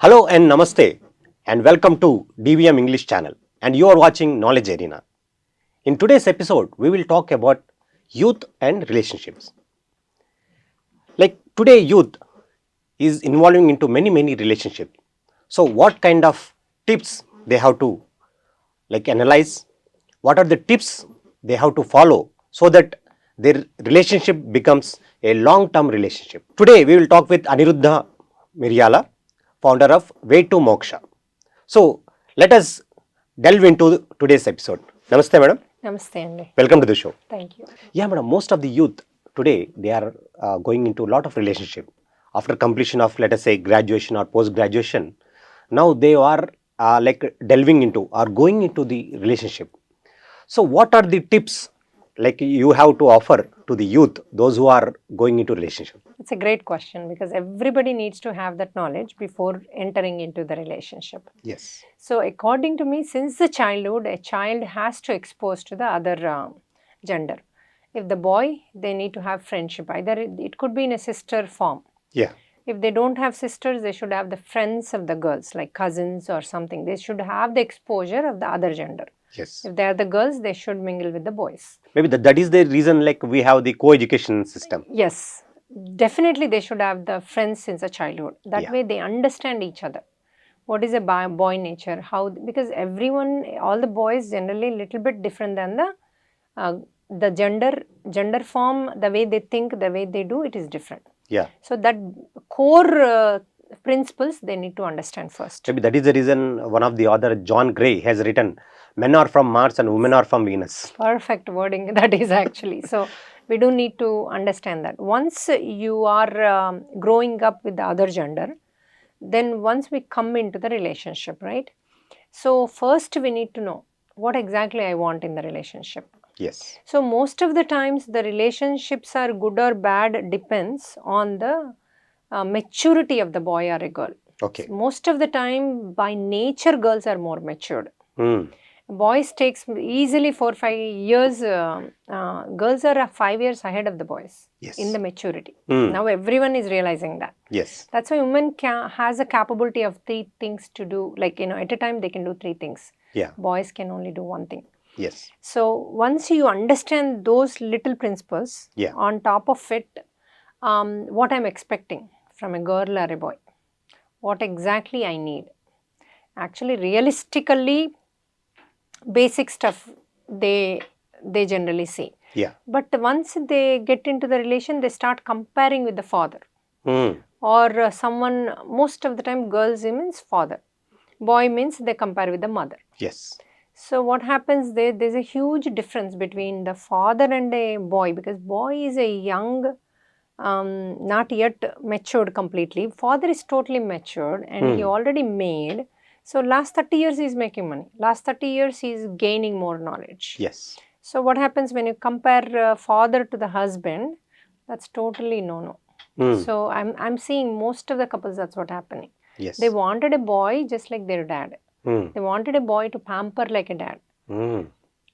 Hello and namaste and welcome to DVM English channel and you are watching Knowledge Arena. In today's episode, we will talk about youth and relationships. Like today youth is involving into many relationships. So what kind of tips they have to analyze? What are the tips they have to follow so that their relationship becomes a long-term relationship? Today we will talk with Aniruddha Miryala, founder of Way to Moksha. So let us delve into today's episode. Namaste, madam. Namaste Andy. Welcome to the show. Thank you. Yeah, madam. Most of the youth today they are going into a lot of relationship after completion of, let us say, graduation or post graduation. Now they are delving into or going into the relationship. So what are the tips you have to offer to the youth, those who are going into relationship? It's a great question because everybody needs to have that knowledge before entering into the relationship. Yes. So according to me, since the childhood, a child has to expose to the other gender. If the boy, they need to have friendship. Either it could be in a sister form. Yeah. If they don't have sisters, they should have the friends of the girls, like cousins or something. They should have the exposure of the other gender. Yes. If they are the girls, they should mingle with the boys. Maybe that is the reason we have the co-education system. Yes, definitely they should have the friends since a childhood. That way they understand each other. What is a boy nature? How, because everyone, all the boys generally little bit different than the gender form, the way they think, the way they do, it is different. Yeah. So that core principles they need to understand first. Maybe that is the reason one of the author, John Gray, has written, men are from Mars and women are from Venus. Perfect wording that is actually. So we do need to understand that. Once you are growing up with the other gender, then once we come into the relationship, right? So first we need to know what exactly I want in the relationship. Yes. So most of the times the relationships are good or bad depends on the maturity of the boy or a girl. Okay. So most of the time by nature girls are more matured. Boys takes easily 4-5 years. Girls are 5 years ahead of the boys in the maturity. Now everyone is realizing that. Yes. That's why women has a capability of 3 things to do. At a time they can do 3 things. Yeah. Boys can only do 1 thing. Yes. So once you understand those little principles, on top of it, what I'm expecting from a girl or a boy, what exactly I need. Actually, realistically, basic stuff they generally say. Yeah. But once they get into the relation, they start comparing with the father. Or someone, most of the time girls means father. Boy means they compare with the mother. Yes. So what happens there's a huge difference between the father and a boy, because boy is a young, not yet matured completely. Father is totally matured and he already made. So last 30 years he is making money. Last 30 years he is gaining more knowledge. Yes. So what happens when you compare father to the husband? That's totally no. So I'm seeing most of the couples that's what happening. Yes. They wanted a boy just like their dad. They wanted a boy to pamper like a dad.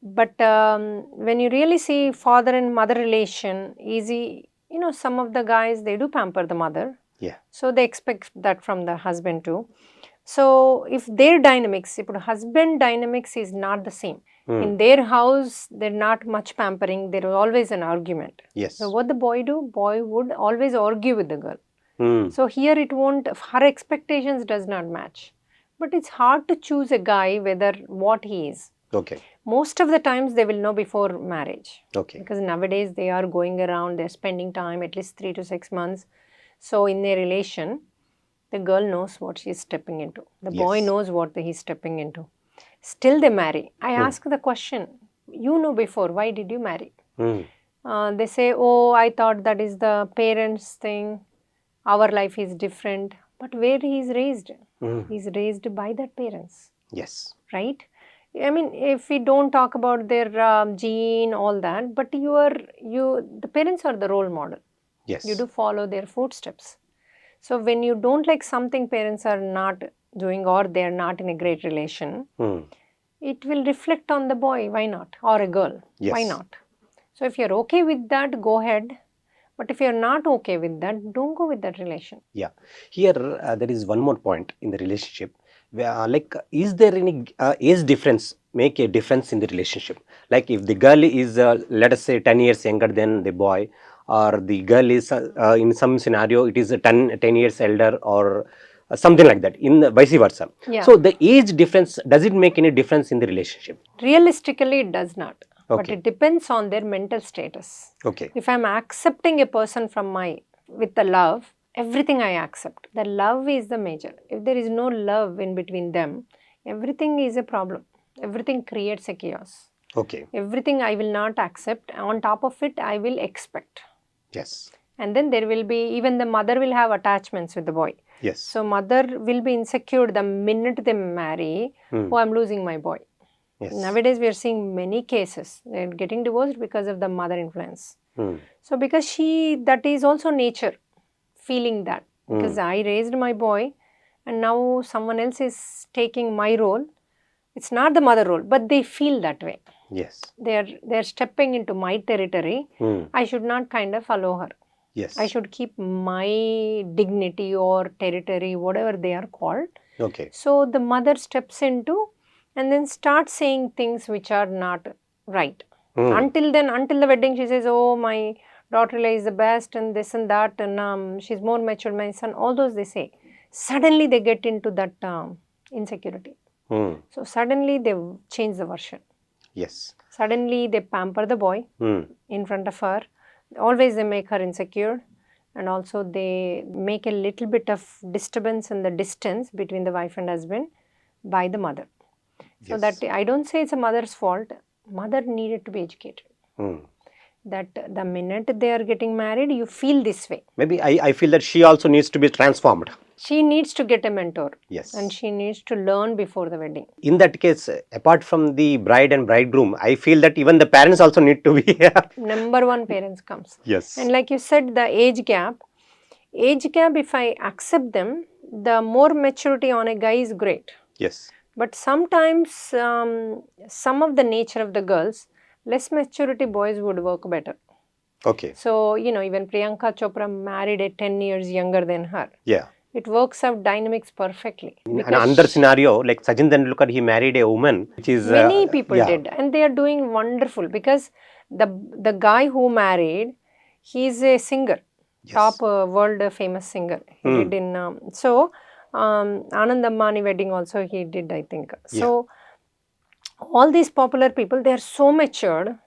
But when you really see father and mother relation, easy, some of the guys, they do pamper the mother. Yeah. So they expect that from the husband too. So if their dynamics, if husband dynamics is not the same, in their house, they're not much pampering, there is always an argument. Yes. So what the boy do? Boy would always argue with the girl. So here it won't, her expectations does not match. But it's hard to choose a guy whether what he is. Okay. Most of the times they will know before marriage. Okay. Because nowadays they are going around, they're spending time at least 3 to 6 months. So in their relation, the girl knows what she's stepping into. The boy knows what he's stepping into. Still they marry. I ask the question, you know before, why did you marry? They say, oh, I thought that is the parents' thing. Our life is different. But where he is raised? He's raised by that parents. Yes. Right? I mean, if we don't talk about their gene, all that, but the parents are the role model. Yes. You do follow their footsteps. So when you don't like something parents are not doing or they are not in a great relation, it will reflect on the boy. Why not? Or a girl. Yes. Why not? So if you're okay with that, go ahead. But if you're not okay with that, don't go with that relation. Yeah. Here, there is one more point in the relationship. Where, is there any age difference make a difference in the relationship? Like if the girl is, let us say, 10 years younger than the boy, or the girl is, in some scenario, it is 10 years elder, or something like that, in vice versa. Yeah. So, the age difference, does it make any difference in the relationship? Realistically, it does not. But Okay. it depends on their mental status. Okay. If I'm accepting a person with the love, everything I accept. The love is the major. If there is no love in between them, everything is a problem. Everything creates a chaos. Okay. Everything I will not accept. On top of it, I will expect. Yes. And then there will be, even the mother will have attachments with the boy. Yes. So mother will be insecure the minute they marry, oh, I'm losing my boy. Yes. Nowadays, we are seeing many cases. They're getting divorced because of the mother influence. So because that is also nature, feeling that. Because I raised my boy and now someone else is taking my role. It's not the mother role, but they feel that way. Yes. They're stepping into my territory. I should not kind of follow her. Yes. I should keep my dignity or territory, whatever they are called. Okay. So the mother steps into and then starts saying things which are not right. Until the wedding, she says, oh, my daughter-in-law is the best and this and that, and she's more mature, my son, all those they say. Suddenly they get into that insecurity. So suddenly they change the version. Yes. Suddenly they pamper the boy in front of her. Always they make her insecure, and also they make a little bit of disturbance in the distance between the wife and husband by the mother. So that I don't say it's a mother's fault. Mother needed to be educated. That the minute they are getting married, you feel this way. Maybe I feel that she also needs to be transformed. She needs to get a mentor. Yes. And she needs to learn before the wedding. In that case, apart from the bride and bridegroom, I feel that even the parents also need to be Number one, parents comes. Yes. And like you said, the age gap, if I accept them, the more maturity on a guy is great. Yes. But sometimes some of the nature of the girls, less maturity boys would work better. Okay. So, even Priyanka Chopra married a 10 years younger than her. Yeah. It works out dynamics perfectly. In another scenario, like Sachin Tendulkar, he married a woman, which is... many people did. And they are doing wonderful because the guy who married, he's a singer. Yes. Top world famous singer. He did in... Anand Ambani wedding also he did, I think. So, all these popular people, they are so matured.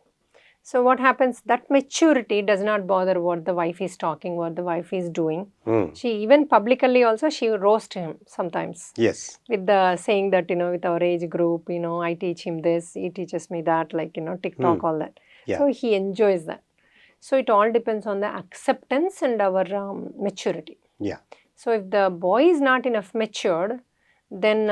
So, what happens? That maturity does not bother what the wife is talking, what the wife is doing. She even publicly also, she roast him sometimes. Yes. With the saying that, with our age group, I teach him this, he teaches me that, like, TikTok, all that. Yeah. So, he enjoys that. So, it all depends on the acceptance and our maturity. Yeah. So, if the boy is not enough matured, then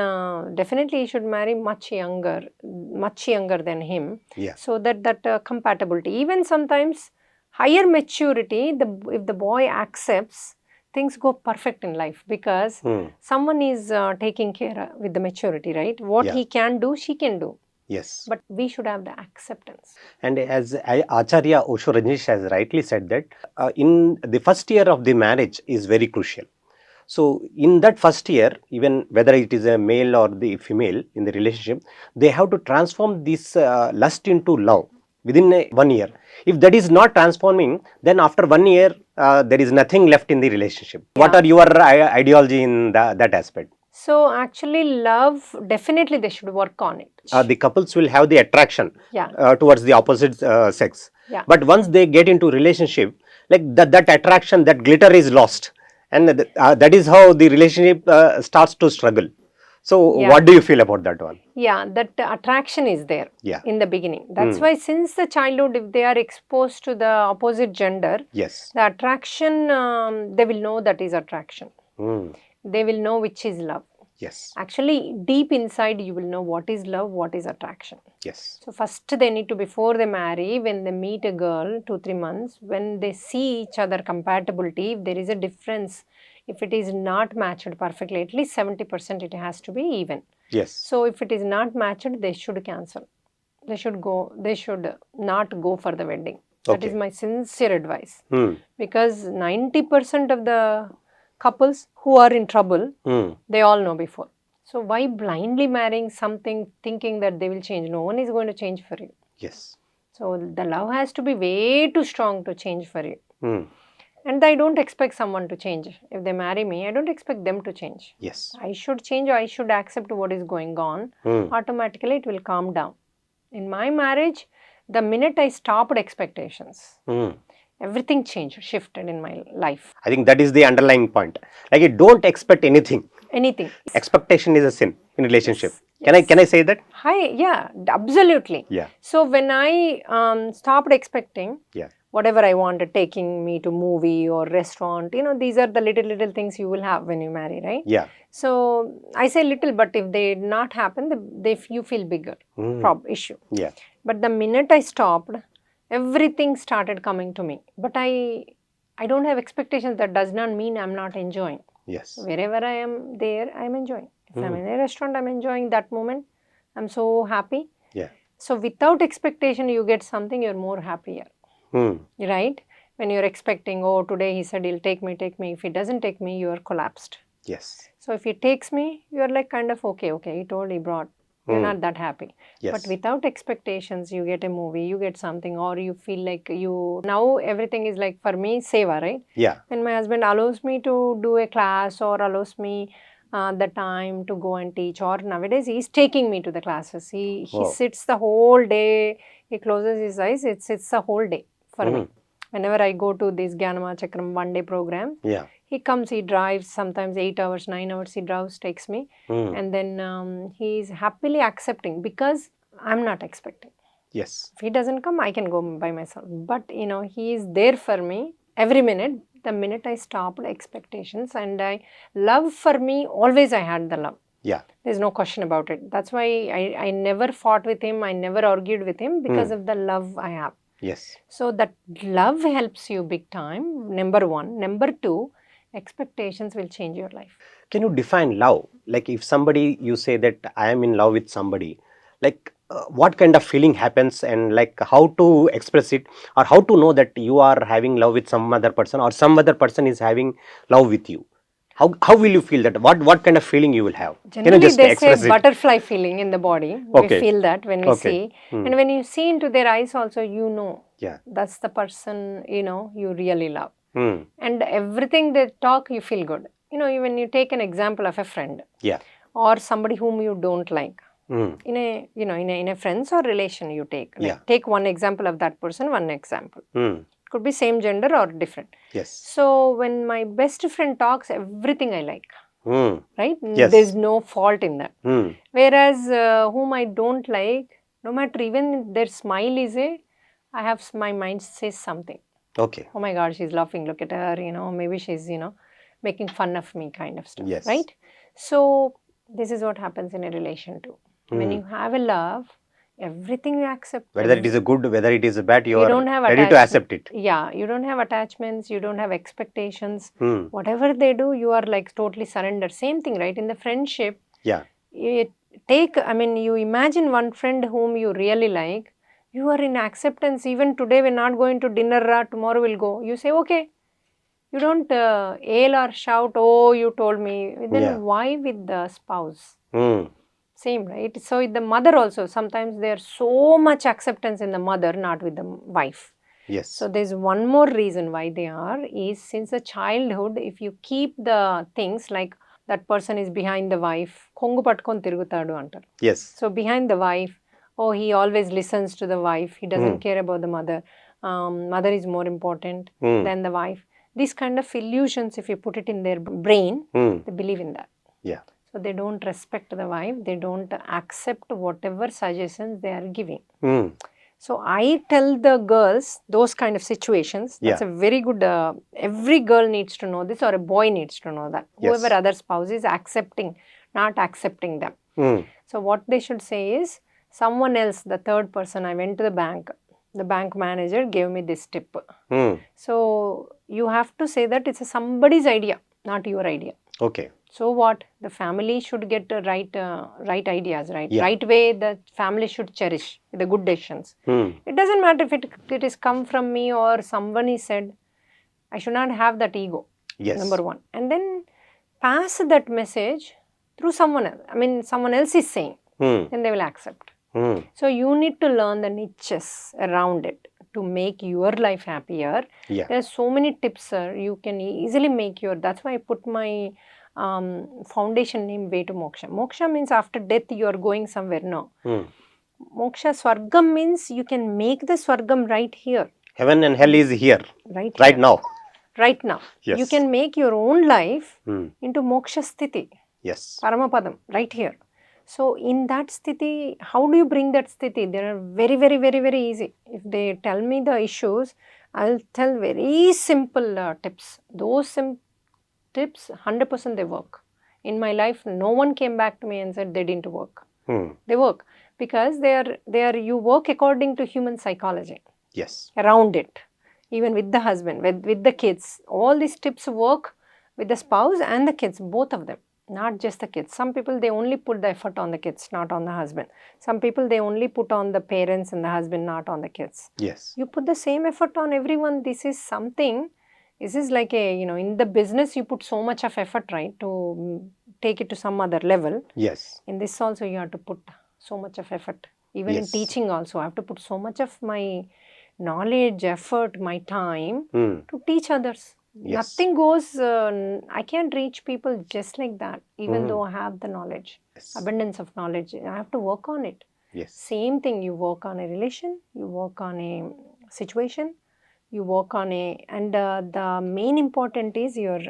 definitely he should marry much younger than him. Yeah. So that compatibility. Even sometimes higher maturity, if the boy accepts, things go perfect in life because someone is taking care with the maturity, right? What he can do, she can do. Yes. But we should have the acceptance. And as Acharya Osho Rajneesh has rightly said that in the first year of the marriage is very crucial. So, in that first year, even whether it is a male or the female in the relationship, they have to transform this lust into love within 1 year. If that is not transforming, then after 1 year, there is nothing left in the relationship. Yeah. What are your ideology in that aspect? So, actually love, definitely they should work on it. The couples will have the attraction towards the opposite sex. Yeah. But once they get into relationship, like that attraction, that glitter is lost. And that is how the relationship starts to struggle. So, what do you feel about that one? Yeah, that attraction is there in the beginning. That's why since the childhood, if they are exposed to the opposite gender, yes, the attraction, they will know that is attraction. They will know which is love. Yes. Actually, deep inside, you will know what is love, what is attraction. Yes. So, first they need to, before they marry, when they meet a girl, 2-3 months, when they see each other compatibility, if there is a difference, if it is not matched perfectly, at least 70% it has to be even. Yes. So, if it is not matched, they should cancel. They should not go for the wedding. That is Okay. my sincere advice. Hmm. Because 90% of the couples who are in trouble, Hmm. they all know before. So why blindly marrying something thinking that they will change? No one is going to change for you. Yes. So the love has to be way too strong to change for you. Hmm. And I don't expect someone to change. If they marry me, I don't expect them to change. Yes. I should change or I should accept what is going on. Hmm. Automatically, it will calm down. In my marriage, the minute I stopped expectations, Hmm. everything changed, shifted in my life. I think that is the underlying point. Like you don't expect anything. Anything. Expectation is a sin in relationship. Yes. Can I say that? Hi, yeah, absolutely. Yeah. So when I stopped expecting Yeah. whatever I wanted, taking me to movie or restaurant, these are the little things you will have when you marry, right? Yeah. So I say little, but if they did not happen, you feel bigger issue. Yeah. But the minute I stopped, everything started coming to me. But I don't have expectations. That does not mean I'm not enjoying. Yes. Wherever I am there, I'm enjoying. If I'm in a restaurant, I'm enjoying that moment. I'm so happy. Yeah. So without expectation, you get something, you're more happier. Hmm. Right? When you're expecting, oh, today he said he'll take me. If he doesn't take me, you are collapsed. Yes. So if he takes me, you're like kind of okay, he told, he brought. You're not that happy. Yes. But without expectations, you get a movie, you get something, or you feel like now everything is like, for me, seva, right? Yeah. When my husband allows me to do a class or allows me the time to go and teach, or nowadays he's taking me to the classes. He Wow. sits the whole day, he closes his eyes, it sits the whole day for me. Whenever I go to this Gyanama Chakram one-day program, Yeah. he comes, he drives, sometimes 8 hours, 9 hours he drives, takes me. And then he is happily accepting because I'm not expecting. Yes. If he doesn't come, I can go by myself. But, he is there for me every minute. The minute I stopped expectations and love for me, always I had the love. Yeah. There's no question about it. That's why I never fought with him. I never argued with him because of the love I have. Yes. So that love helps you big time, number one. Number two, expectations will change your life. Can you define love? Like if somebody, you say that I am in love with somebody, like what kind of feeling happens and like how to express it, or how to know that you are having love with some other person or some other person is having love with you? How will you feel that? What kind of feeling you will have? Generally, Can you just they say express it? butterfly feeling in the body. Okay. We feel that when we Okay. see. And when you see into their eyes also, Yeah. that's the person, you really love. Hmm. And everything they talk, you feel good. When you take an example of a friend Yeah. or somebody whom you don't like, Hmm. in a friends or relation you take. Like, Yeah. take one example of that person, one example. Hmm. Could be same gender or different. Yes. So when my best friend talks, everything I like. Hmm. Right? Yes. There's no fault in that. Hmm. Whereas whom I don't like, no matter even their smile is my mind says something. Okay. Oh my God, she's laughing. Look at her, maybe she's, making fun of me kind of stuff. Yes. Right? So this is what happens in a relation too. When you have a love, everything you accept. Whether it is a good, whether it is a bad, you are don't have ready to accept it. Yeah, you don't have attachments, you don't have expectations. Hmm. Whatever they do, you are like totally surrender. Same thing, right? In the friendship, Yeah. you imagine one friend whom you really like, you are in acceptance. Even today, we're not going to dinner, tomorrow we'll go. You say, okay. You don't yell or shout, oh, you told me. Then why with the spouse? Hmm. Same, right? So with the mother also, sometimes there's so much acceptance in the mother, not with the wife. Yes. So there's one more reason why they are, is since the childhood, if you keep the things like that person is behind the wife, kongu patkon tirugutadu antaru. Yes. So behind the wife, oh, he always listens to the wife, he doesn't care about the mother. Mother is more important than the wife. These kind of illusions, if you put it in their brain, they believe in that. Yeah. So they don't respect the wife, they don't accept whatever suggestions they are giving. So I tell the girls, those kind of situations, that's a very good, every girl needs to know this, or a boy needs to know that. Yes. Whoever other spouse is accepting, not accepting them. So what they should say is, someone else, the third person, I went to the bank manager gave me this tip. So you have to say that it's somebody's idea, not your idea. Okay. So what? The family should get the right ideas, right? Yeah. Right way the family should cherish the good decisions. It doesn't matter if it is come from me or someone is said. I should not have that ego. Yes. Number one. And then pass that message through someone else. I mean, someone else is saying, then they will accept. So you need to learn the niches around it to make your life happier. Yeah. There's so many tips, sir. You can easily make your. That's why I put my foundation name Way to Moksha. Moksha means after death you are going somewhere. No. Moksha, Swargam means you can make the Swargam right here. Heaven and hell is here. Right here. Now. Right now. Yes. You can make your own life into Moksha Sthiti. Yes. Paramapadam, right here. So in that sthiti, how do you bring that sthiti? They are very, very, very, very easy. If they tell me the issues, I'll tell very simple tips. Those tips, 100% they work. In my life, no one came back to me and said they didn't work. They work because you work according to human psychology. Yes. Around it, even with the husband, with the kids. All these tips work with the spouse and the kids, both of them. Not just the kids. Some people, they only put the effort on the kids, not on the husband. Some people, they only put on the parents and the husband, not on the kids. Yes. You put the same effort on everyone. This is something, this is like a, in the business, you put so much of effort, right, to take it to some other level. Yes. In this also, you have to put so much of effort. Even Yes. in teaching also, I have to put so much of my knowledge, effort, my time to teach others. Yes. Nothing goes, I can't reach people just like that, even though I have the knowledge, Yes. abundance of knowledge. I have to work on it. Yes. Same thing, you work on a relation, you work on a situation, you work on and the main important is your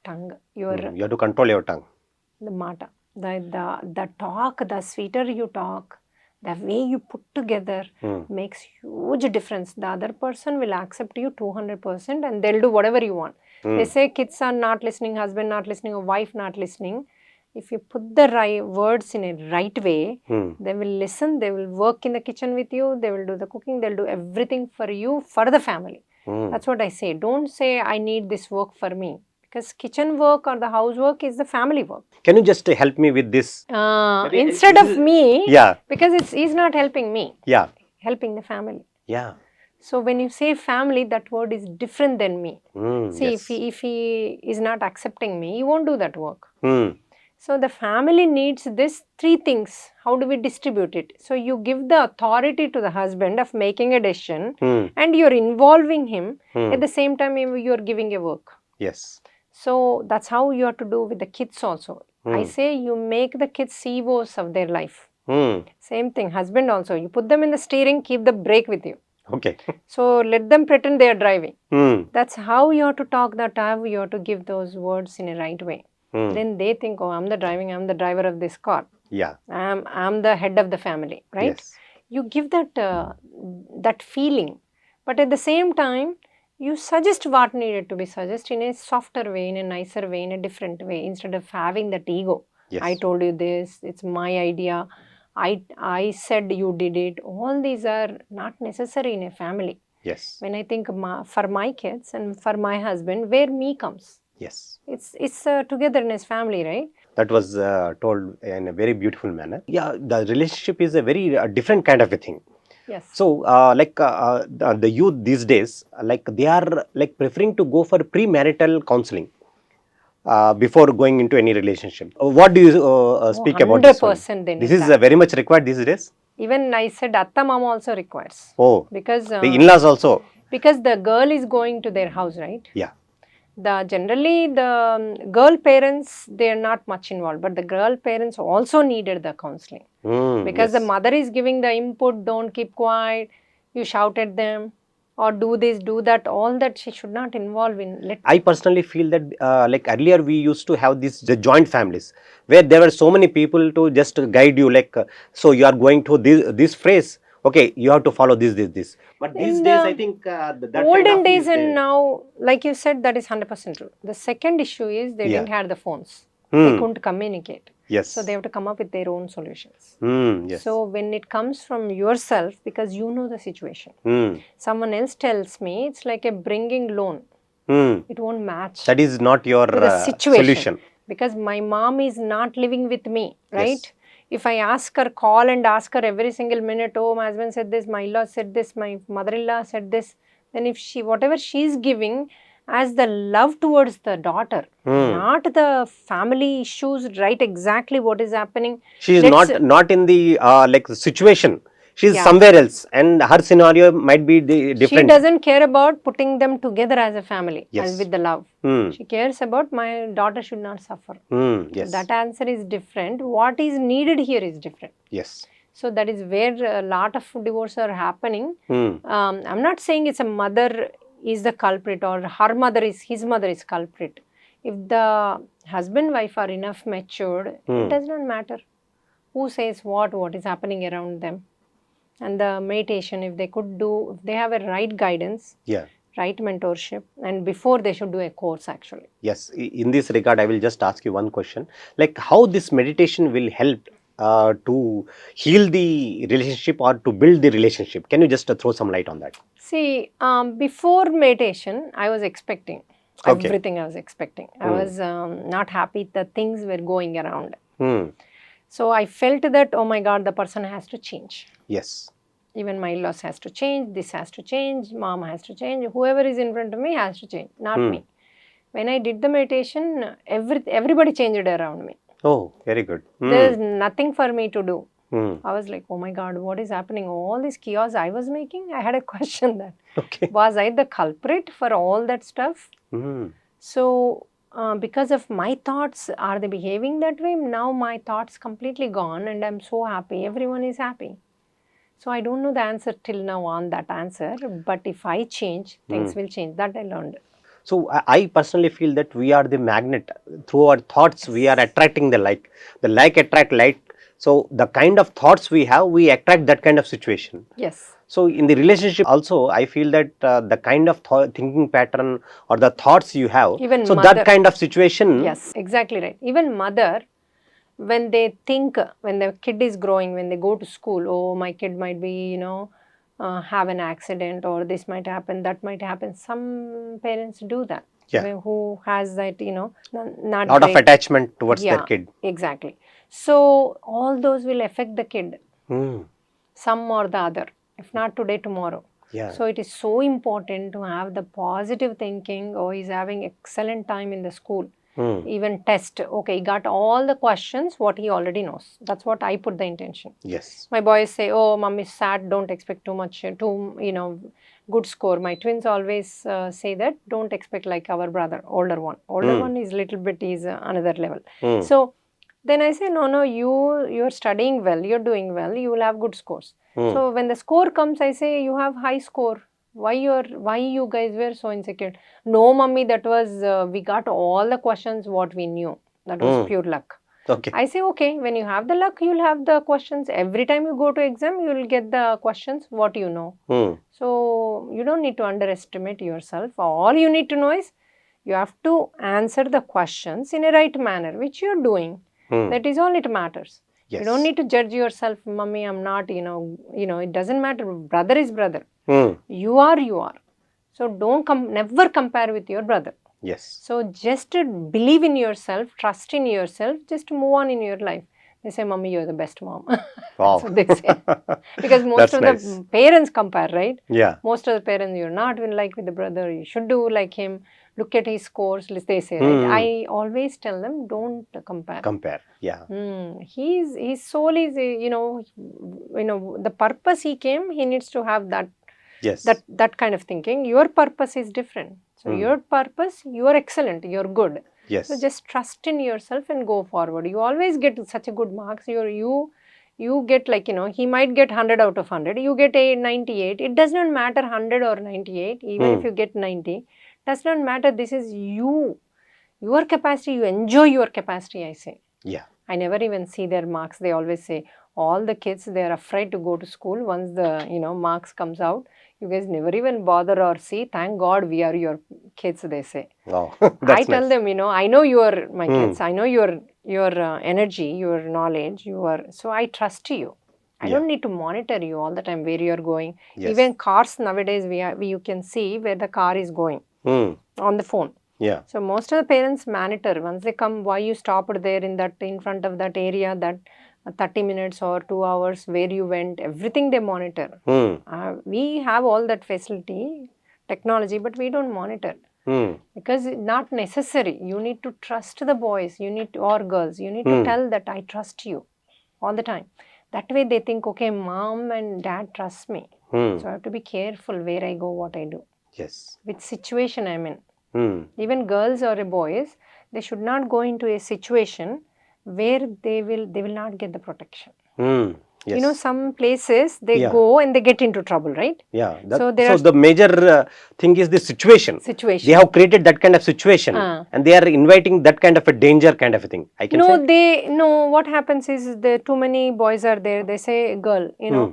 tongue, your, You have to control your tongue. the mata, the talk, the sweeter you talk, the way you put together makes huge difference. The other person will accept you 200% and they'll do whatever you want. They say kids are not listening, husband not listening, or wife not listening. If you put the right words in a right way, they will listen, they will work in the kitchen with you, they will do the cooking, they'll do everything for you, for the family. That's what I say. Don't say, I need this work for me. Because kitchen work or the housework is the family work. Can you just help me with this? Instead of me, Yeah. because he's not helping me, Yeah. helping the family. Yeah. So when you say family, that word is different than me. See, Yes. if he is not accepting me, he won't do that work. Hmm. So the family needs this three things. How do we distribute it? So you give the authority to the husband of making a decision and you're involving him. At the same time, you're giving a work. Yes. So that's how you have to do with the kids also. I say you make the kids CEOs of their life. Same thing, husband also. You put them in the steering, keep the brake with you. Okay. So let them pretend they are driving. That's how you have to talk that time. You have to give those words in a right way. Then they think, oh, I'm the driver of this car. Yeah. I'm the head of the family, right? Yes. You give that feeling. But at the same time, you suggest what needed to be suggested in a softer way, in a nicer way, in a different way, instead of having that ego. Yes. I told you this, it's my idea. I said you did it. All these are not necessary in a family. Yes. When I think for my kids and for my husband, where me comes. Yes. It's togetherness family, right? That was told in a very beautiful manner. Yeah, the relationship is a very different kind of a thing. Yes. So, the youth these days, they are preferring to go for premarital counseling before going into any relationship. What do you speak about this one? 100% they need This is that. very much required these days. Even I said Atta Mama also requires. Oh, Because the in-laws also. because the girl is going to their house, right? Yeah. Generally the girl parents, they are not much involved, but the girl parents also needed the counseling. Because the mother is giving the input, don't keep quiet, you shout at them, or do this, do that, all that she should not involve in. I personally feel that earlier we used to have these joint families where there were so many people to just guide you, so you are going to this phrase, okay, you have to follow this. But these In days the I think that olden kind of days is and there. now, like you said, that is 100% true. The second issue is they Yeah. didn't have the phones. They Hmm. couldn't communicate. Yes. So they have to come up with their own solutions. Yes. So when it comes from yourself, because you know the situation, someone else tells me, it's like a bringing loan. It won't match That is not your to the situation. solution. because my mom is not living with me, right? If I ask her, call and ask her every single minute, oh, my husband said this, my in-law said this, my mother-in-law said this, then if she, whatever she's giving as the love towards the daughter, not the family issues, right? Exactly what is happening. She is Let's- not in the like situation. She is Yeah. somewhere else, and her scenario might be different. She doesn't care about putting them together as a family, Yes. as with the love. She cares about my daughter should not suffer. Yes. That answer is different. What is needed here is different. Yes. So that is where a lot of divorces are happening. Hmm. I'm not saying it's a mother is the culprit or her mother is, his mother is culprit. If the husband wife are enough matured, it does not matter who says what is happening around them. And the meditation, if they could do, if they have a right guidance, Yeah. right mentorship, and before they should do a course actually. Yes. In this regard, I will just ask you one question. Like, how this meditation will help to heal the relationship or to build the relationship? Can you just throw some light on that? See, before meditation, I was expecting Okay. everything I was expecting. I was not happy that things were going around. So I felt that, oh my God, the person has to change. Yes. Even my in-laws has to change, this has to change, mom has to change, whoever is in front of me has to change, not me. When I did the meditation, everybody changed around me. Oh, very good. There is nothing for me to do. I was like, oh my God, what is happening? All this chaos I was making, I had a question that, Okay. was I the culprit for all that stuff? So, because of my thoughts, are they behaving that way? Now my thoughts completely gone and I'm so happy. Everyone is happy. So I don't know the answer till now on that answer. But if I change, things will change. That I learned. So I personally feel that we are the magnet. Through our thoughts, we are attracting the like. The like attract like. So the kind of thoughts we have, we attract that kind of situation. Yes. So in the relationship also, I feel that the kind of thinking pattern or the thoughts you have, Even so mother, that kind of situation. Yes, exactly right. Even mother, when they think, when the kid is growing, when they go to school, oh, my kid might be, have an accident or this might happen, that might happen. Some parents do that. Yeah. Who has that, not Lot of great- attachment towards Yeah, their kid. Exactly. So all those will affect the kid, Hmm. some or the other. If not today, tomorrow. Yeah. So it is so important to have the positive thinking. Oh, he's having excellent time in the school. Even test. Okay, he got all the questions what he already knows. That's what I put the intention. Yes. My boys say, oh, mom is sad, don't expect too much, good score. My twins always say that, don't expect like our brother, older one. Older one is little bit, is another level. So then I say, no, you're studying well, you're doing well, you will have good scores. So when the score comes, I say, you have high score. Why you guys were so insecure? No, mummy, that was, we got all the questions what we knew. That was pure luck. Okay. I say, okay, when you have the luck, you'll have the questions. Every time you go to exam, you'll get the questions what you know. So you don't need to underestimate yourself. All you need to know is you have to answer the questions in a right manner, which you're doing. That is all it matters. Yes. You don't need to judge yourself, mummy, I'm not, it doesn't matter. Brother is brother. You are. So don't never compare with your brother. Yes. So just believe in yourself, trust in yourself, just move on in your life. They say, mommy, you're the best mom. Wow. That's what they say. Because most That's of nice. the parents compare, right? Yeah. Most of the parents, you're not like with the brother, you should do like him. Look at his scores, they say, right? I always tell them, don't compare. Yeah. His soul is, the purpose he came, he needs to have that. Yes. That kind of thinking. Your purpose is different. So your purpose, you are excellent, you're good. Yes. So just trust in yourself and go forward. You always get such a good marks. You get like, he might get 100 out of 100. You get a 98. It does not matter 100 or 98. Even if you get 90, does not matter. This is you. Your capacity, you enjoy your capacity, I say. Yeah. I never even see their marks. They always say, all the kids, they are afraid to go to school once the, marks comes out. You guys never even bother or see. Thank God we are your kids, they say. Wow. I tell them, I know you are my kids. I know your energy, your knowledge. So I trust you. I don't need to monitor you all the time where you are going. Yes. Even cars nowadays, you can see where the car is going on the phone. Yeah. So most of the parents monitor once they come, why you stopped there in front of that area, that 30 minutes or 2 hours, where you went, everything they monitor. We have all that facility, technology, but we don't monitor. Because it's not necessary. You need to trust the boys, or girls. You need to tell that I trust you all the time. That way they think, okay, mom and dad trust me. So I have to be careful where I go, what I do. Yes. Which situation I'm in. Even girls or boys, they should not go into a situation where they will not get the protection. Yes. You know, some places they Yeah. go and they get into trouble, right? Yeah. So So the major thing is the situation. They have created that kind of situation, and they are inviting that kind of a danger, kind of a thing. I can say. What happens is too many boys are there. They say, girl,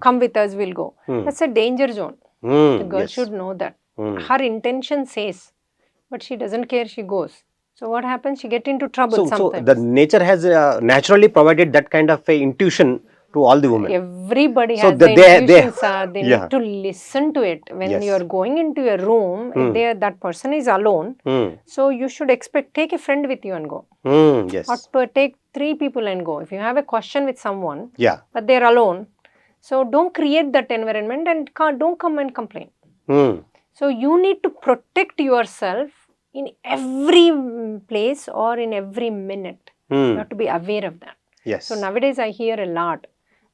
come with us, we'll go. That's a danger zone. The girl should know that. Her intention says, but she doesn't care, she goes. So what happens? She get into trouble sometimes. So the nature has naturally provided that kind of a intuition to all the women. Everybody has the intuitions. They need to listen to it. When you are going into a room, if that person is alone, so you should take a friend with you and go. Yes. Or take 3 people and go. If you have a question with someone, Yeah. but they are alone, so don't create that environment and don't come and complain. So you need to protect yourself in every place or in every minute. You have to be aware of that. Yes. So nowadays I hear a lot.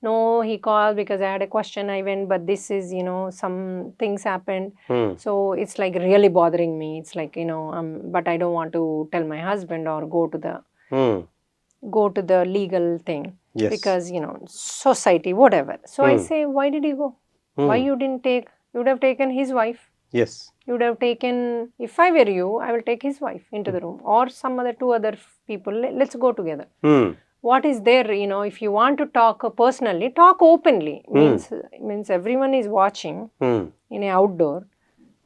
No, he called because I had a question, I went, but this is, some things happened. So it's like really bothering me. It's like, but I don't want to tell my husband or go to the legal thing. Yes. Because, society, whatever. So I say, why did you go? Why you didn't take? You would have taken his wife. Yes. You would have taken, if I were you, I will take his wife into the room or some 2 other people. Let's go together. What is there, if you want to talk personally, talk openly. Means everyone is watching in an outdoor.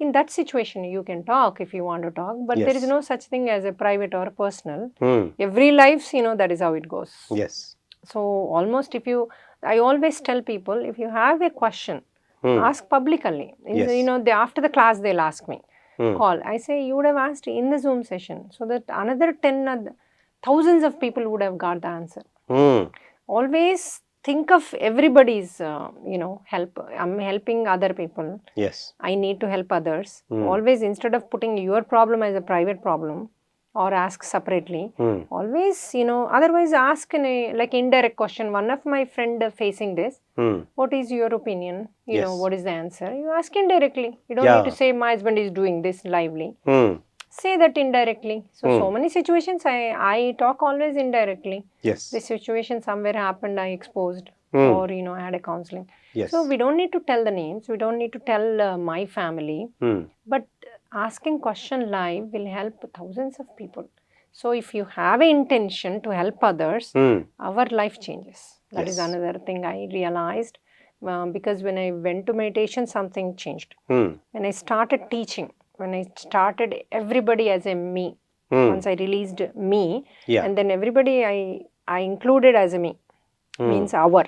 In that situation, you can talk if you want to talk, but there is no such thing as a private or personal. Every life, that is how it goes. Yes. So almost I always tell people, if you have a question, ask publicly. After the class, they'll ask me. Call. I say, you would have asked in the Zoom session, so that another thousands of people would have got the answer. Always think of everybody's, help. I'm helping other people. Yes. I need to help others. Always, instead of putting your problem as a private problem or ask separately, always, otherwise ask in a indirect question. One of my friend facing this, what is your opinion? What is the answer? You ask indirectly. You don't need to say my husband is doing this lively. Say that indirectly. So many situations I talk always indirectly. Yes. This situation somewhere happened, I exposed or, I had a counseling. Yes. So we don't need to tell the names. We don't need to tell my family. But asking question live will help thousands of people. So if you have an intention to help others, our life changes. That is another thing I realized. Because when I went to meditation, something changed. When I started teaching, when I started everybody as a me, once I released me, and then everybody I included as a me, means our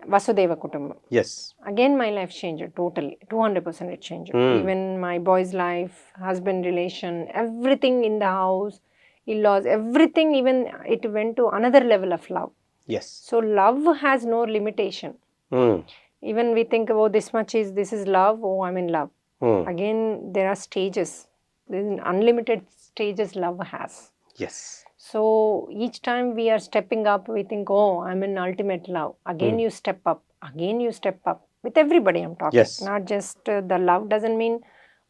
Vasudeva Kutumbam. Yes. Again, my life changed totally, 200% it changed. Even my boy's life, husband relation, everything in the house, in-laws, everything, even it went to another level of love. Yes. So love has no limitation. Even we think about this is love, oh, I'm in love. Again, there are stages. There's unlimited stages love has. Yes. So each time we are stepping up, we think, oh, I'm in ultimate love. Again, you step up. Again, you step up. With everybody I'm talking. Yes. Not just the love doesn't mean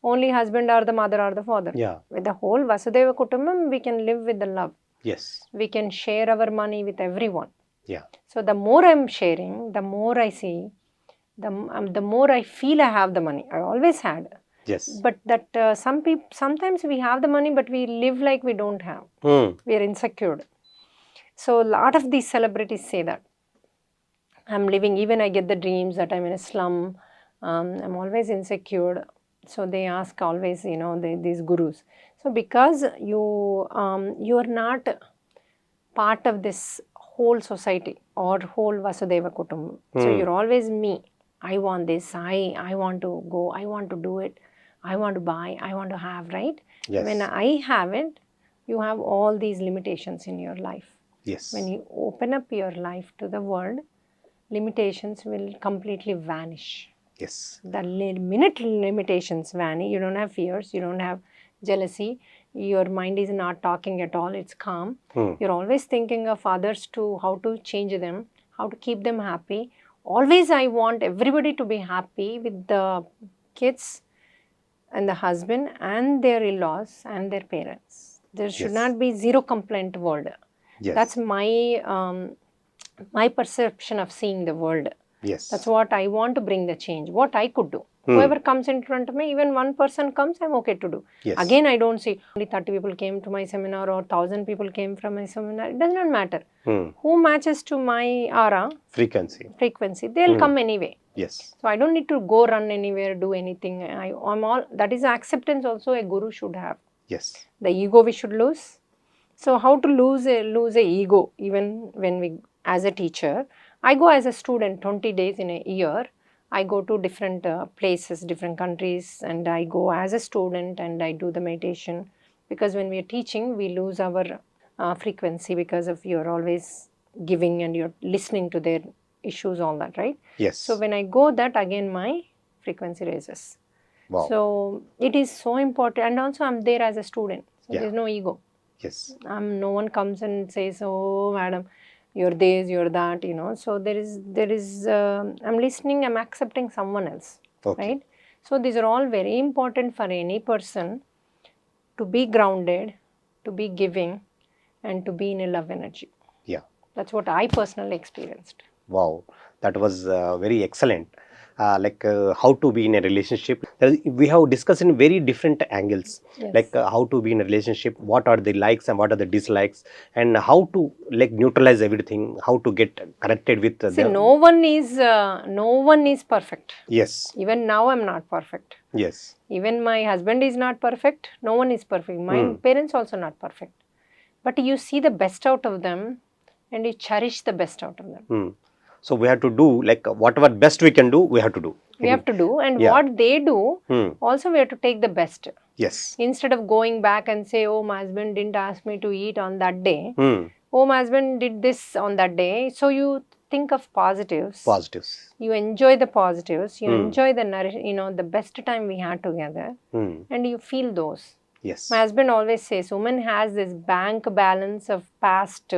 only husband or the mother or the father. Yeah. With the whole Vasudeva Kutumbam, we can live with the love. Yes. We can share our money with everyone. Yeah. So the more I'm sharing, the more I see, the more I feel I have the money. I always had. Yes. But that sometimes we have the money, but we live like we don't have. We are insecure. So a lot of these celebrities say that. I'm living, even I get the dreams that I'm in a slum. I'm always insecure. So they ask always, these gurus. So because you are not part of this whole society or whole Vasudeva Kutumbam. So you're always me. I want this. I want to go. I want to do it. I want to buy, I want to have, right? Yes. When I have it, you have all these limitations in your life. Yes. When you open up your life to the world, limitations will completely vanish. Yes. The minute limitations vanish, you don't have fears, you don't have jealousy, your mind is not talking at all, it's calm. You're always thinking of others to how to change them, how to keep them happy. Always I want everybody to be happy with the kids and the husband and their in-laws and their parents. There should Yes. not be zero complaint world. Yes. That's my perception of seeing the world. Yes. That's what I want to bring the change, what I could do. Whoever comes in front of me, even one person comes, I'm okay to do. Yes. Again, I don't see only 30 people came to my seminar or 1,000 people came from my seminar. It does not matter. Who matches to my aura, Frequency. they'll come anyway. Yes. So I don't need to go run anywhere, do anything. I'm all, that is acceptance also a guru should have. Yes. The ego we should lose. So how to lose a ego, even when we, as a teacher, I go as a student 20 days in a year. I go to different places, different countries, and I go as a student and I do the meditation. Because when we are teaching, we lose our frequency because of you're always giving and you're listening to their issues, all that, right? Yes. So when I go that, again my frequency raises. Wow. So it is so important, and also I'm there as a student. So Yeah. there's no ego. Yes. No one comes and says, "Oh, madam, you're this, you're that," you know. So there is. I'm listening. I'm accepting someone else, Okay. right? So these are all very important for any person to be grounded, to be giving, and to be in a love energy. Yeah. That's what I personally experienced. Wow, that was very excellent. How to be in a relationship. We have discussed in very different angles, Yes. like how to be in a relationship, what are the likes and what are the dislikes, and how to like neutralize everything, how to get connected with See, no one is perfect. Yes. Even now, I'm not perfect. Yes. Even my husband is not perfect. No one is perfect. My parents also not perfect. But you see the best out of them, and you cherish the best out of them. So we have to do like whatever best we can do, we have to do. We have to do, and Yeah. what they do, also we have to take the best. Yes. Instead of going back and say, "Oh, my husband didn't ask me to eat on that day. Hmm. Oh, my husband did this on that day." So you think of positives. Positives. You enjoy the positives. You enjoy the the best time we had together, and you feel those. Yes. My husband always says, woman has this bank balance of past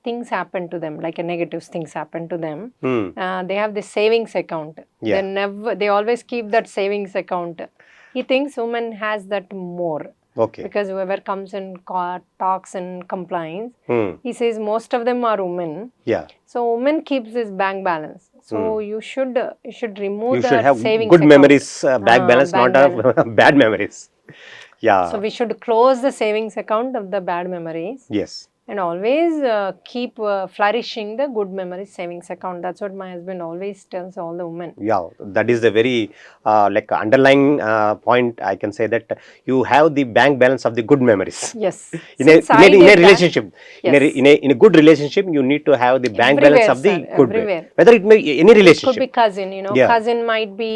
things happen to them, like a negative things happen to them. They have this savings account. Yeah. They always keep that savings account. He thinks woman has that more. Okay. Because whoever comes and talks and complains, Hmm. he says most of them are women. Yeah. So woman keeps this bank balance. So you should remove You that should have savings good account. memories, bank balance, bank not bad memories. Yeah. So we should close the savings account of the bad memories Yes. and always keep flourishing the good memories savings account. That's what my husband always tells all the women. Yeah, that is a very like underlying point. I can say that you have the bank balance of the good memories. Yes. In a relationship, Yes. in a good relationship, you need to have the bank balance of the sir, good. everywhere. Whether it may any It relationship. could be cousin, Yeah. cousin might be,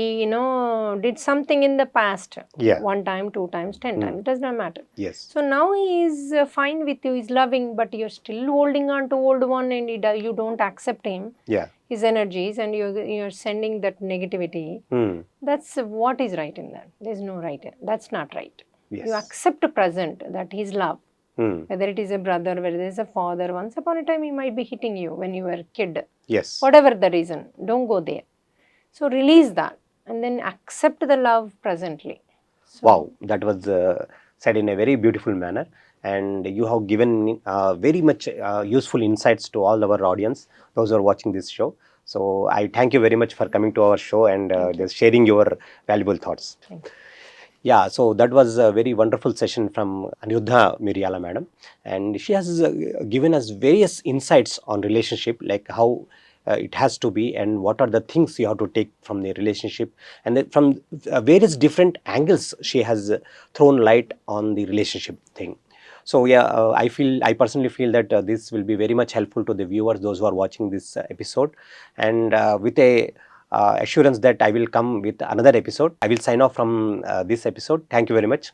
did something in the past. Yeah. 1 time, 2 times, 10 times. It does not matter. Yes. So now he is fine with you, he's loving, but you're still holding on to old one and you don't accept him, Yeah. his energies, and you're sending that negativity. That's what is right in that. There's no right. That's not right. Yes. You accept present that he's love. Whether it is a brother, whether it is a father, once upon a time he might be hitting you when you were a kid. Yes. Whatever the reason, don't go there. So release that and then accept the love presently. So, Wow, that was said in a very beautiful manner, and you have given very much useful insights to all our audience, those who are watching this show. So I thank you very much for coming to our show and just sharing your valuable thoughts. Thank you. Yeah, so that was a very wonderful session from Aniruddha Miriala madam, and she has given us various insights on relationship, like how it has to be and what are the things you have to take from the relationship, and then from various different angles she has thrown light on the relationship thing. So yeah, I personally feel that this will be very much helpful to the viewers, those who are watching this episode, and with a assurance that I will come with another episode. I will sign off from this episode. Thank you very much.